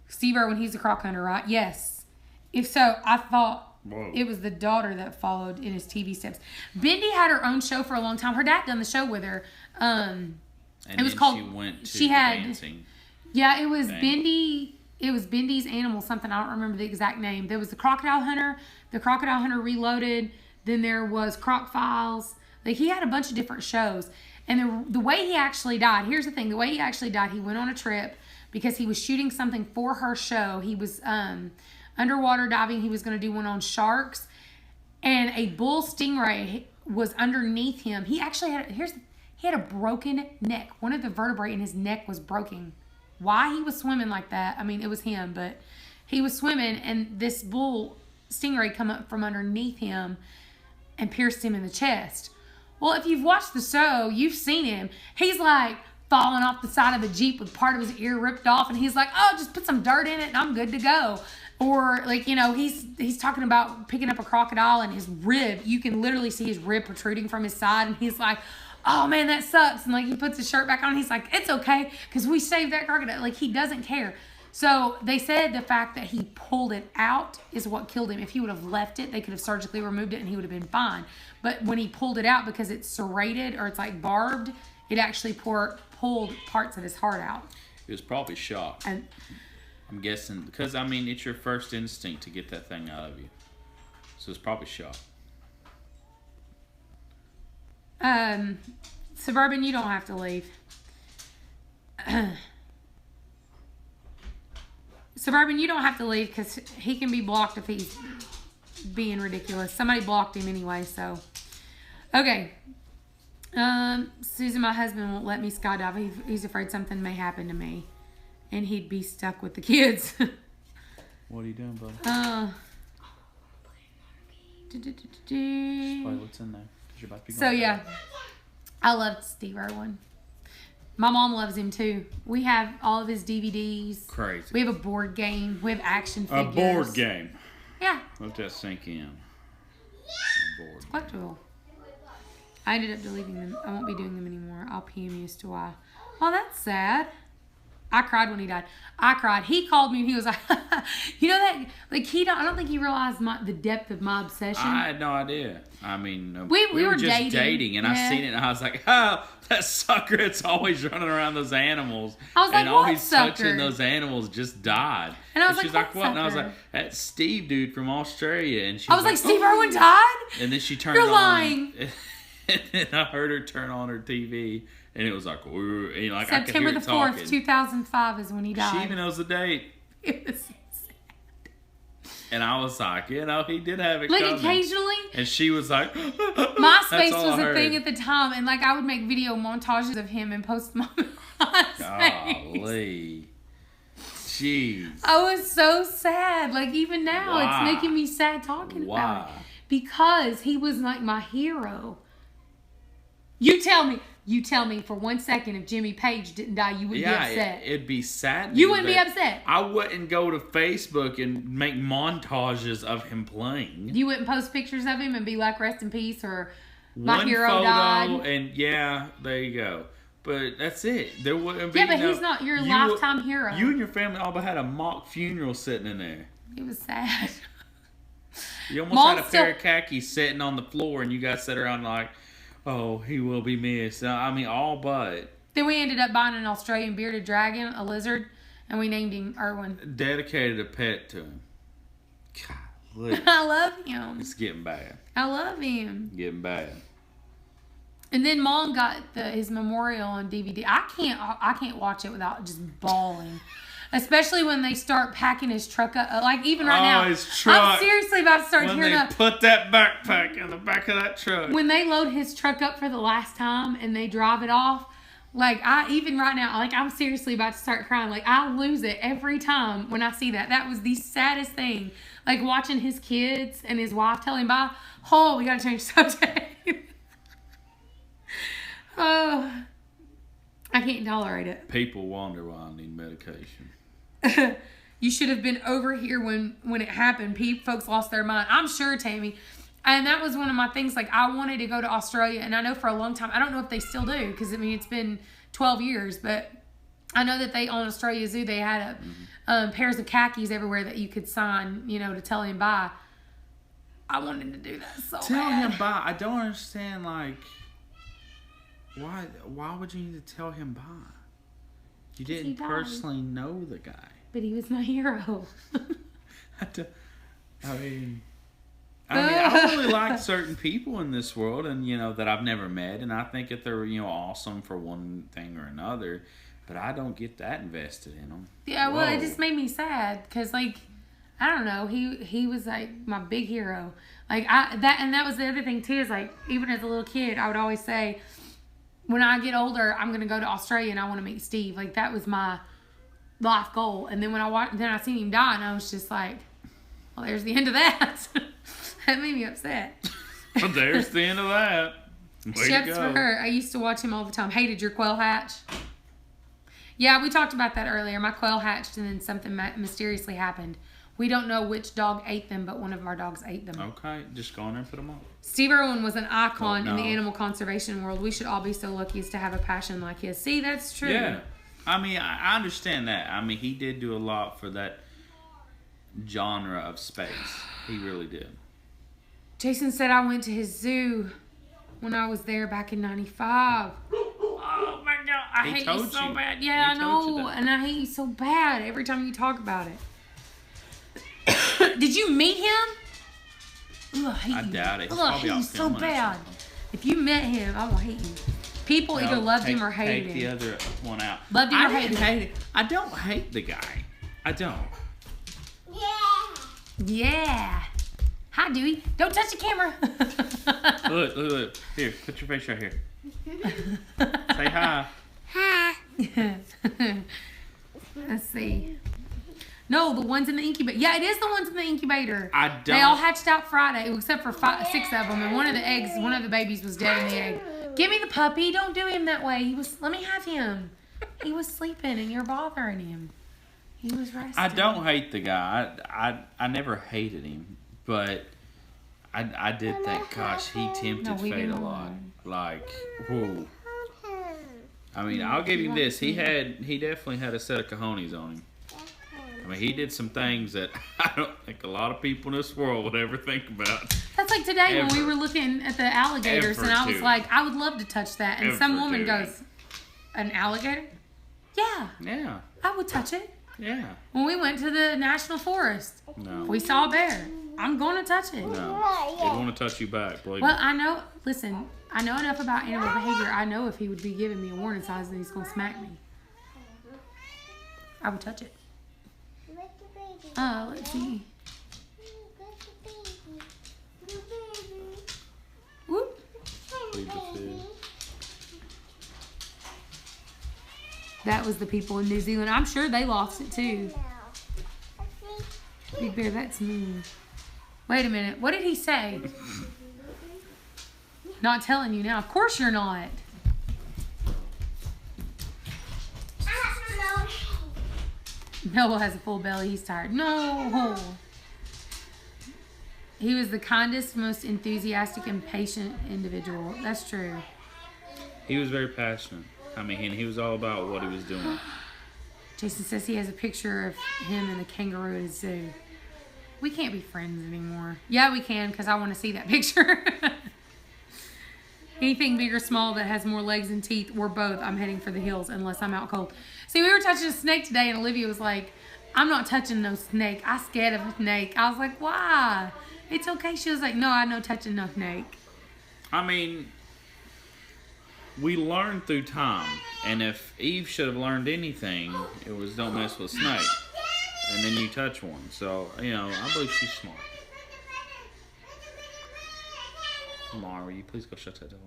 Steve Irwin, he's a croc hunter, right? Yes. If so, I thought... Whoa. It was the daughter that followed in his TV steps. Bendy had her own show for a long time. Her dad done the show with her. And it was called. She went to dancing. Yeah, it was thing. Bendy. It was Bendy's Animal something. I don't remember the exact name. There was the Crocodile Hunter. The Crocodile Hunter Reloaded. Then there was Croc Files. Like he had a bunch of different shows. And the way he actually died. Here's the thing. The way he actually died. He went on a trip because he was shooting something for her show. He was underwater diving. He was going to do one on sharks, and a bull stingray was underneath him. He actually had he had a broken neck. One of the vertebrae in his neck was broken. Why he was swimming like that? I mean, it was him, but he was swimming, and this bull stingray come up from underneath him and pierced him in the chest. Well, if you've watched the show, you've seen him. He's like falling off the side of the Jeep with part of his ear ripped off, and he's like, oh, just put some dirt in it and I'm good to go. Or like, you know, he's talking about picking up a crocodile and his rib, you can literally see his rib protruding from his side, and he's like, oh man, that sucks. And like he puts his shirt back on, and he's like, it's okay because we saved that crocodile. Like he doesn't care. So they said the fact that he pulled it out is what killed him. If he would have left it, they could have surgically removed it and he would have been fine. But when he pulled it out, because it's serrated or it's like barbed, it actually pulled parts of his heart out. He was probably shocked. And I'm guessing, because, I mean, it's your first instinct to get that thing out of you. So it's probably shock. Suburban, you don't have to leave. Suburban, you don't have to leave because he can be blocked if he's being ridiculous. Somebody blocked him anyway, so. Okay. Susan, my husband won't let me skydive. He's afraid something may happen to me. And he'd be stuck with the kids. What are you doing, bud? Just play what's in there. 'Cause you're about to be so, yeah. I loved Steve Irwin. My mom loves him, too. We have all of his DVDs. Crazy. We have a board game. We have action figures. A board game. Yeah. Let that sink in. A board game. Collectible. I ended up deleting them. I won't be doing them anymore. I'll PM you as to why. Oh, that's sad. I cried when he died. I cried. He called me and he was like, you know that, like, I don't think he realized the depth of my obsession. I had no idea. I mean, we were just dating and yeah. I seen it and I was like, oh, that sucker that's always running around those animals. I was like, and what always sucker? touching those animals just died. And I was she's like, what? And I was like, that's Steve dude from Australia. And she I was like, Steve Irwin died? And then she turned You're on. lying. And then I heard her turn on her TV. And it was like, ooh, and like September I could the hear 4th, 2005 is when he died. She even knows the date. It was sad. And I was like, he did have it like coming. Occasionally. And she was like, MySpace was a thing at the time. And like I would make video montages of him and post them on MySpace. Golly. Jeez. I was so sad. Like even now, it's making me sad talking about it. Because he was like my hero. You tell me for 1 second if Jimmy Page didn't die, you would be upset. It'd be sad. You wouldn't be upset. I wouldn't go to Facebook and make montages of him playing. You wouldn't post pictures of him and be like, rest in peace, or my One hero photo, died. And there you go. But that's it. There wouldn't be. Yeah, but he's not your lifetime hero. You and your family all but had a mock funeral sitting in there. It was sad. You almost had a pair of khakis sitting on the floor, and you guys sat around like, oh, he will be missed. I mean, all but. Then we ended up buying an Australian bearded dragon, a lizard, and we named him Irwin. Dedicated a pet to him. Golly. I love him. It's getting bad. I love him. Getting bad. And then Mom got his memorial on DVD. I can't watch it without just bawling. Especially when they start packing his truck up. Like, even right now. His truck. I'm seriously about to start hearing When they put that backpack in the back of that truck. When they load his truck up for the last time and they drive it off. Like, even right now, like, I'm seriously about to start crying. Like, I lose it every time when I see that. That was the saddest thing. Like, watching his kids and his wife tell him bye. Oh, we got to change the subject. Oh, I can't tolerate it. People wonder why I need medication. You should have been over here when it happened. Folks lost their mind. I'm sure, Tammy. And that was one of my things. Like, I wanted to go to Australia, and I know for a long time, I don't know if they still do, because, I mean, it's been 12 years, but I know that on Australia Zoo, they had pairs of khakis everywhere that you could sign, to tell him bye. I wanted to do that so Tell bad. him bye. I don't understand, like, why would you need to tell him bye? You didn't personally know the guy. But he was my hero. I mean, I really like certain people in this world, and that I've never met, and I think that they're awesome for one thing or another, but I don't get that invested in them. Yeah, well, it just made me sad because, like, I don't know, he was like my big hero. Like that was the other thing too. Is like, even as a little kid, I would always say, when I get older, I'm gonna go to Australia and I want to meet Steve. Like, that was my life goal. And then when I seen him die, and I was just like, well, there's the end of that. That made me upset. Well, there's the end of that. Chefs for her. I used to watch him all the time. Hated your quail hatch. Yeah, we talked about that earlier. My quail hatched and then something mysteriously happened. We don't know which dog ate them, but one of our dogs ate them. Okay, just go in there and put them on. Steve Irwin was an icon in the animal conservation world. We should all be so lucky as to have a passion like his. See, that's true. Yeah. I mean, I understand that. I mean, he did do a lot for that genre of space. He really did. Jason said I went to his zoo when I was there back in 95. Oh, my God. I hate you so bad. Yeah, I know. And I hate you so bad every time you talk about it. Did you meet him? Ooh, I hate you. I doubt it. I hate you so bad. If you met him, I will hate you. People either loved him or hated him. Take the other one out. Loved him or hated him. I don't hate the guy. I don't. Yeah. Hi, Dewey. Don't touch the camera. Look. Here, put your face right here. Say hi. Hi. Let's see. No, the ones in the incubator. Yeah, it is the ones in the incubator. I don't. They all hatched out Friday, except for 6 of them, and one of the babies was dead in the egg. Give me the puppy. Don't do him that way. Let me have him. He was sleeping, and you're bothering him. He was resting. I don't hate the guy. I never hated him, but I did think, gosh, he tempted fate a lot. Like, whoa. I mean, I'll give him this. He definitely had a set of cojones on him. I mean, he did some things that I don't think a lot of people in this world would ever think about. That's like today when we were looking at the alligators, and I was like, I would love to touch that. And some woman goes, an alligator? Yeah. Yeah. I would touch it. Yeah. When we went to the national forest, we saw a bear. I'm going to touch it. No. He'd want to touch you back, believe Well, me. I know, listen, I know enough about animal behavior. I know if he would be giving me a warning sign that he's going to smack me. I would touch it. Let's see. Whoop. That was the people in New Zealand. I'm sure they lost it too. Big Bear, that's mean. Wait a minute. What did he say? Not telling you now. Of course you're not. Noah has a full belly. He's tired. No. He was the kindest, most enthusiastic, and patient individual. That's true. He was very passionate. I mean, he was all about what he was doing. Jason says he has a picture of him and the kangaroo at his zoo. We can't be friends anymore. Yeah, we can, because I want to see that picture. Anything big or small that has more legs and teeth, or both, I'm heading for the hills unless I'm out cold. See, we were touching a snake today, and Olivia was like, I'm not touching no snake. I'm scared of a snake. I was like, why? It's okay. She was like, no, I'm not touching no snake. I mean, we learn through time. And if Eve should have learned anything, it was don't mess with snake. And then you touch one. So, you know, I believe she's smart. Mara, will you please go shut that door?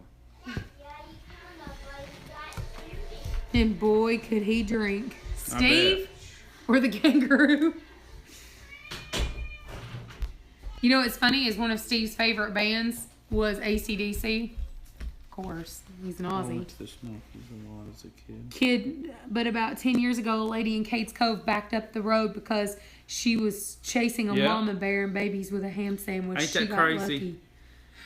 And boy, could he drink. Steve or the kangaroo? You know what's funny is one of Steve's favorite bands was AC/DC. Of course, he's an Aussie. I went to the Smokies a lot as a kid. But about 10 years ago, a lady in Kate's Cove backed up the road because she was chasing a mama bear and babies with a ham sandwich. Ain't she that got crazy? Lucky.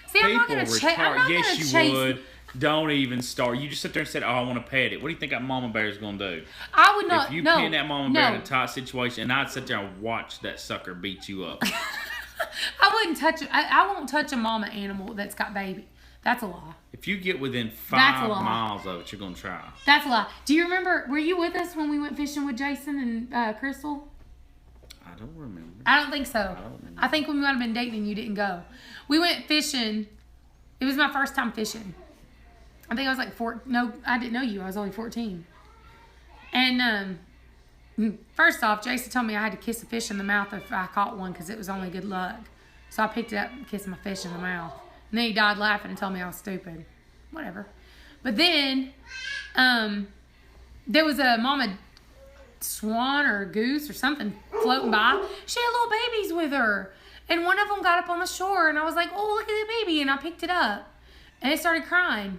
See, I'm not going to chase. Yes, you would. Don't even start. You just sit there and say, "Oh, I want to pet it." What do you think that mama bear is going to do? I would not. If you pin that mama bear in a tight situation, and I'd sit there and watch that sucker beat you up. I wouldn't touch it. I won't touch a mama animal that's got baby. That's a lie. If you get within 5 miles of it, you're going to try. That's a lie. Do you remember, were you with us when we went fishing with Jason and Crystal? I don't remember. I don't think so. I think when we might have been dating and you didn't go. We went fishing. It was my first time fishing. I think I was like 4. No, I didn't know you. I was only 14. And first off, Jason told me I had to kiss a fish in the mouth if I caught one because it was only good luck. So I picked it up and kissed my fish in the mouth. And then he died laughing and told me I was stupid. Whatever. But then there was a mama swan or a goose or something floating by. She had little babies with her. And one of them got up on the shore. And I was like, oh, look at the baby. And I picked it up. And it started crying.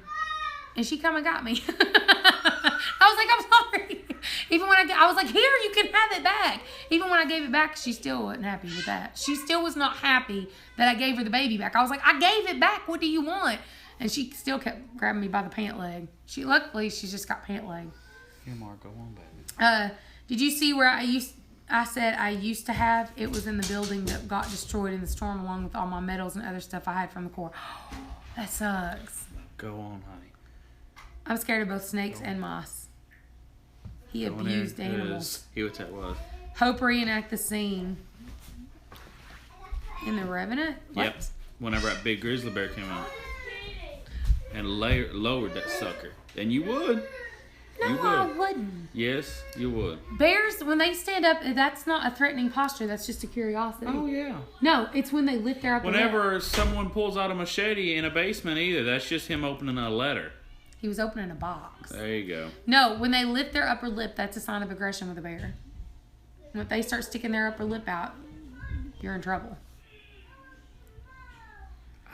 And she come and got me. I was like, I'm sorry. Even when I was like, here, you can have it back. Even when I gave it back, she still wasn't happy with that. She still was not happy that I gave her the baby back. I was like, I gave it back. What do you want? And she still kept grabbing me by the pant leg. Luckily, she's just got pant leg. Here, Mark, go on, baby. Did you see where I said I used to have? It was in the building that got destroyed in the storm along with all my medals and other stuff I had from the Corps. That sucks. Go on, honey. I'm scared of both snakes and moss. He abused animals. Hear what that was. Hope reenact the scene. In The Revenant? What? Yep. Whenever that big grizzly bear came out. And lowered that sucker. Then you would. No, you would. I wouldn't. Yes, you would. Bears, when they stand up, that's not a threatening posture. That's just a curiosity. Oh, yeah. No, it's when they lift their upper lip. Whenever someone pulls out a machete in a basement either, that's just him opening a letter. He was opening a box. There you go. No, when they lift their upper lip, that's a sign of aggression with a bear. And if they start sticking their upper lip out, you're in trouble.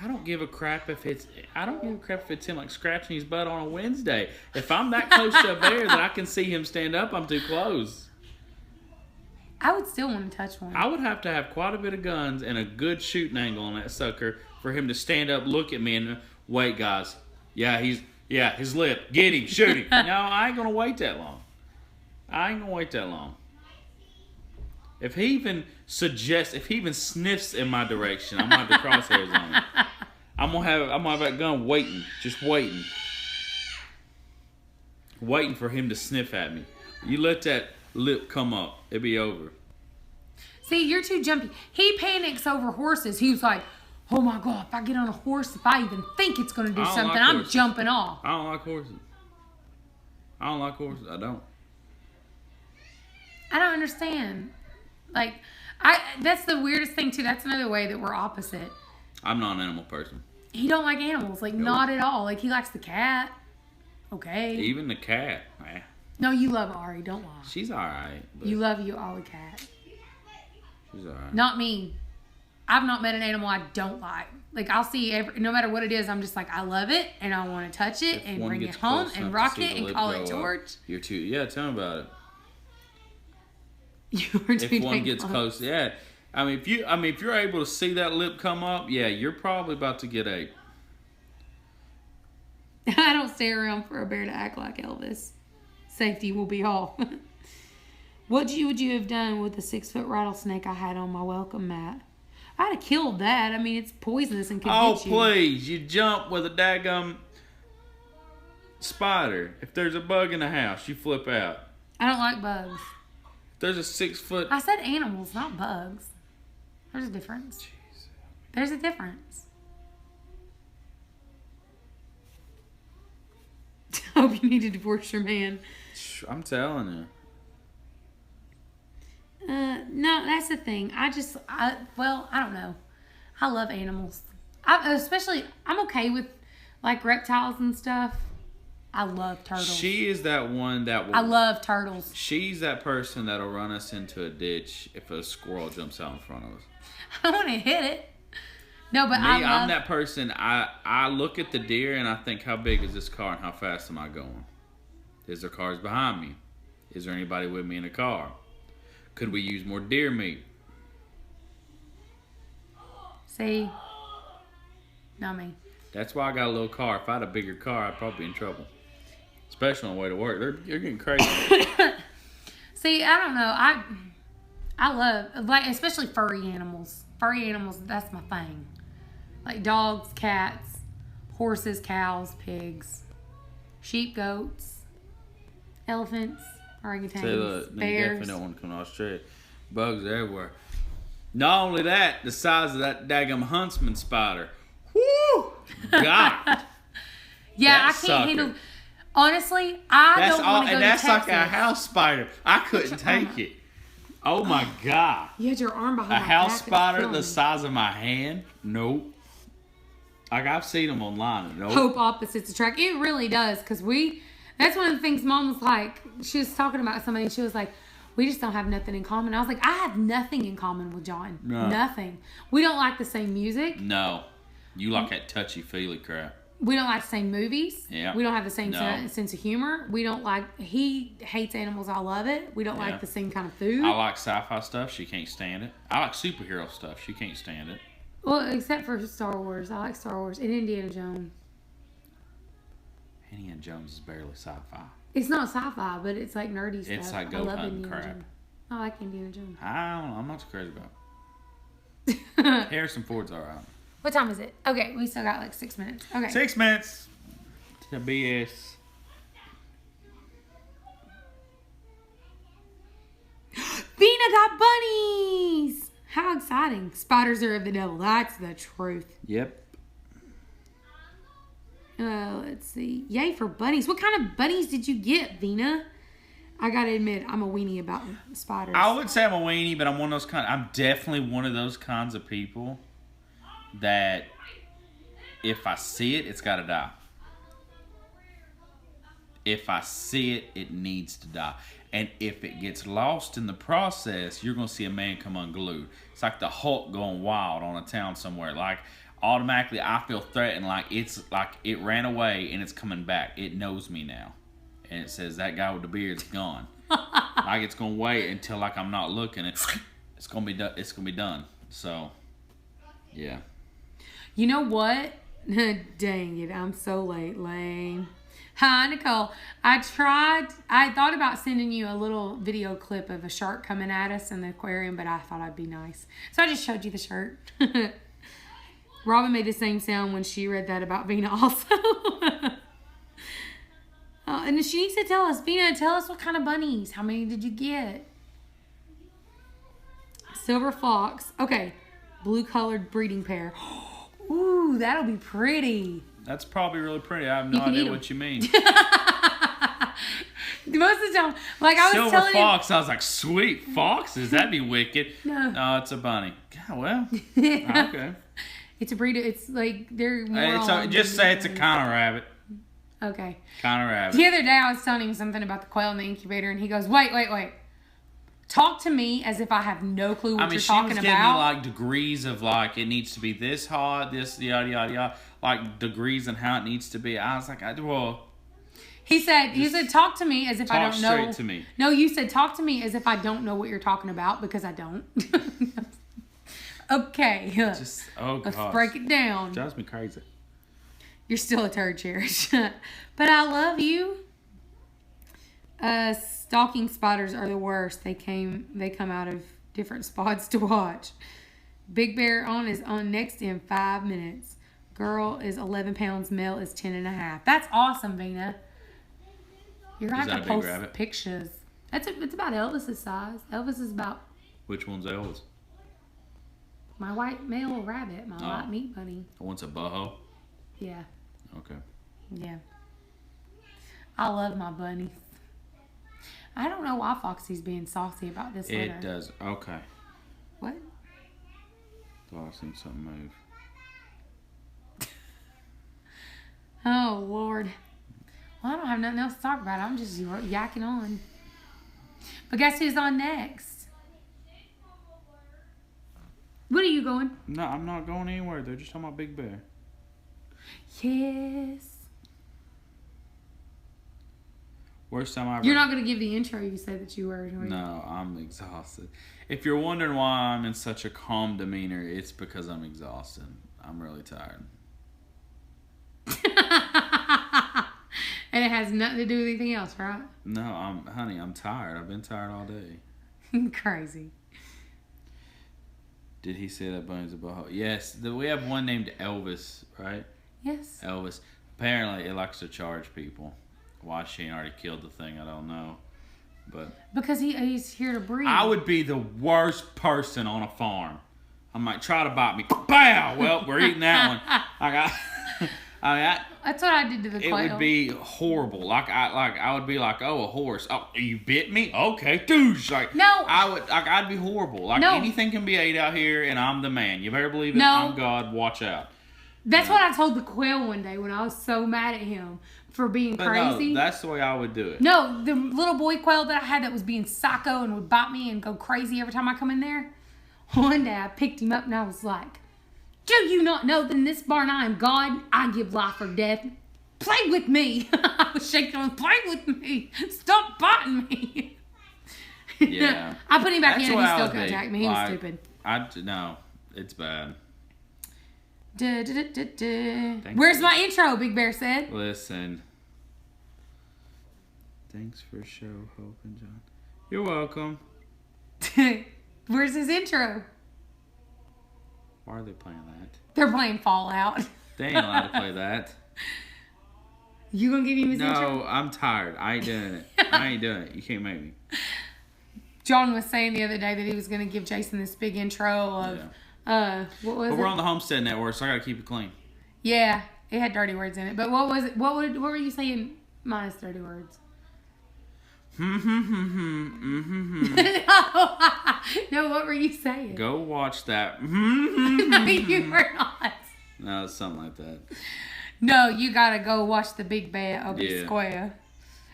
I don't give a crap if it's him like scratching his butt on a Wednesday. If I'm that close to a bear that I can see him stand up, I'm too close. I would still want to touch one. I would have to have quite a bit of guns and a good shooting angle on that sucker for him to stand up, look at me, and wait, guys. Yeah, Yeah, his lip. Get him. Shoot him. No, I ain't going to wait that long. If he even sniffs in my direction, I'm going to have the crosshairs on him. I'm gonna have that gun waiting, just waiting for him to sniff at me. You let that lip come up, it'll be over. See, you're too jumpy. He panics over horses. He was like, "Oh my God, if I get on a horse, if I even think it's gonna do something, I'm jumping off." I don't like horses. I don't. I don't understand. Like, that's the weirdest thing too. That's another way that we're opposite. I'm not an animal person. He don't like animals, like Nope. not at all. Like he likes the cat. Okay. Even the cat. No, you love Ari. Don't lie. She's alright. You love Ari cat. She's alright. Not me. I've not met an animal I don't like. Like I'll see no matter what it is, I'm just like I love it and I want to touch it and bring it home and rock it and call it George. You're too. Yeah, tell me about it. If one gets close, yeah. I mean, if you're able to see that lip come up, yeah, you're probably about to get ate. I don't stay around for a bear to act like Elvis. Safety will be all. What would you have done with the 6-foot rattlesnake I had on my welcome mat? I'd have killed that. I mean, it's poisonous and could get you. Oh, please. You jump with a daggum spider. If there's a bug in the house, you flip out. I don't like bugs. If there's a 6-foot... I said animals, not bugs. There's a difference. Jeez. There's a difference. I hope you need to divorce your man. I'm telling you. No, that's the thing. I don't know. I love animals. I'm okay with like reptiles and stuff. I love turtles. She is that one that will... I love turtles. She's that person that'll run us into a ditch if a squirrel jumps out in front of us. I want to hit it. No, but I'm that person. I look at the deer and I think, how big is this car and how fast am I going? Is there cars behind me? Is there anybody with me in the car? Could we use more deer meat? See? Not me. That's why I got a little car. If I had a bigger car, I'd probably be in trouble. Especially on the way to work. They're getting crazy. See, I don't know. I love, like, especially furry animals. Furry animals, that's my thing. Like dogs, cats, horses, cows, pigs, sheep, goats, elephants, orangutans, bears. You definitely don't want to come to Australia. Bugs are everywhere. Not only that, the size of that daggum huntsman spider. Woo! God. Yeah, I can't handle. Honestly, I don't want to go to Texas. And that's like a house spider. I couldn't take it. Oh my God. You had your arm behind a house spider the size of my hand? Nope. Like I've seen them online. Nope. Hope opposites attract. It really does, because that's one of the things Mom was like, she was talking about somebody and she was like, we just don't have nothing in common. I was like, I have nothing in common with John. No. Nothing. We don't like the same music. No. You like that touchy-feely crap. We don't like the same movies. Yeah. We don't have the same sense of humor. We don't like... He hates animals. I love it. We don't like the same kind of food. I like sci-fi stuff. She can't stand it. I like superhero stuff. She can't stand it. Well, except for Star Wars. I like Star Wars and Indiana Jones. Indiana Jones is barely sci-fi. It's not sci-fi, but it's like nerdy stuff. It's like go hunting crap. Jones. I like Indiana Jones. I don't know. I'm not too crazy about it. Harrison Ford's alright. What time is it? Okay, we still got like 6 minutes. Okay. 6 minutes to BS. Vina got bunnies! How exciting. Spiders are of the devil. That's the truth. Yep. Let's see. Yay for bunnies. What kind of bunnies did you get, Vina? I gotta admit, I'm a weenie about spiders. I would say I'm a weenie, but I'm definitely one of those kinds of people that if I see it, it's got to die. If I see it, it needs to die. And if it gets lost in the process, you're going to see a man come unglued. It's like the Hulk going wild on a town somewhere. Like, automatically I feel threatened, like it's like it ran away and it's coming back. It knows me now. And it says that guy with the beard's gone. Like it's going to wait until like I'm not looking. It's going to be done. It's going to be done. So, yeah. You know what? Dang it, I'm so late, Lane. Hi, Nicole. I thought about sending you a little video clip of a shark coming at us in the aquarium, but I thought I'd be nice. So I just showed you the shirt. Robin made the same sound when she read that about Vina also. And she needs to tell us, Vina, tell us what kind of bunnies. How many did you get? Silver fox. Okay. Blue colored breeding pair. Ooh, that'll be pretty. That's probably really pretty. I have no idea what you mean. Most of the time, like I was Silver telling fox. I was like, sweet foxes. That'd be wicked. No, it's a bunny. God, well, okay. It's a breed. It's like they're more. Just say it's a kind of rabbit. Okay. Kind of rabbit. The other day, I was telling him something about the quail in the incubator, and he goes, "Wait. Talk to me as if I have no clue what you're talking about." She was giving me like degrees of like it needs to be this hot, this yada yada yada, like degrees and how it needs to be. I was like, He said, talk to me as if I don't know. Talk straight to me. No, you said talk to me as if I don't know what you're talking about because I don't. Okay. Just Let's break it down. Drives me crazy. You're still a turd, Cherish. But I love you. Stalking spiders are the worst. They come out of different spots to watch. Big Bear is on next in 5 minutes. Girl is 11 pounds. Male is 10.5. That's awesome, Vina. You're gonna have to post pictures. It's about Elvis's size. Elvis is about. Which one's Elvis? My white male rabbit. My white meat bunny. One's a boho. Yeah. Okay. Yeah. I love my bunnies. I don't know why Foxy's being saucy about this letter. It does. Okay. What? Thought I seen something move. Oh, Lord. Well, I don't have nothing else to talk about. I'm just yakking on. But guess who's on next? What are you going? No, I'm not going anywhere. They're just talking about Big Bear. Yes. Worst time I ever... You're not going to give the intro you said that you were. No, I'm exhausted. If you're wondering why I'm in such a calm demeanor, it's because I'm exhausted. I'm really tired. And it has nothing to do with anything else, right? No, I'm tired. I've been tired all day. Crazy. Did he say that bunny's a boho? Yes. We have one named Elvis, right? Yes. Elvis. Apparently, it likes to charge people. Why she ain't already killed the thing, I don't know. But because he's here to breed. I would be the worst person on a farm. I'm like, try to bite me. Bow! Well, we're eating that one. That's what I did to the quail. It would be horrible. I would be like, oh, a horse. Oh, you bit me? Okay, douche. Like, no. I'd be horrible. Like, anything can be ate out here, and I'm the man. You better believe it. No. I'm God. Watch out. That's what I told the quail one day when I was so mad at him for being crazy. No, that's the way I would do it. No, the little boy quail that I had that was being psycho and would bite me and go crazy every time I come in there. One day I picked him up and I was like, do you not know that in this barn I am God? I give life or death. Play with me. I was shaking him. Play with me. Stop biting me. Yeah. I put him back in and he still couldn't attack me. He was stupid. No, it's bad. Where's my intro? Big Bear said. Listen. Thanks for show, Hope and John. You're welcome. Where's his intro? Why are they playing that? They're playing Fallout. They ain't allowed to play that. You gonna give him his intro? No, I'm tired. I ain't doing it. I ain't doing it. You can't make me. John was saying the other day that he was gonna give Jason this big intro of what was it? We're on the Homestead Network, so I gotta keep it clean. Yeah, it had dirty words in it. But what was it? What were you saying minus dirty words? No, what were you saying? Go watch that. No, you were not. No, it's something like that. No, you gotta go watch the Big Bear of the Square.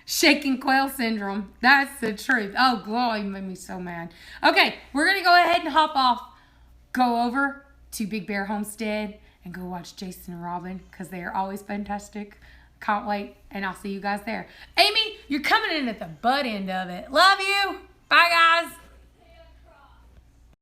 Shaking quail syndrome. That's the truth. Oh, God, you made me so mad. Okay, we're gonna go ahead and hop off. Go over to Big Bear Homestead and go watch Jason and Robin because they are always fantastic. Can't wait, and I'll see you guys there. Amy, you're coming in at the butt end of it. Love you. Bye, guys.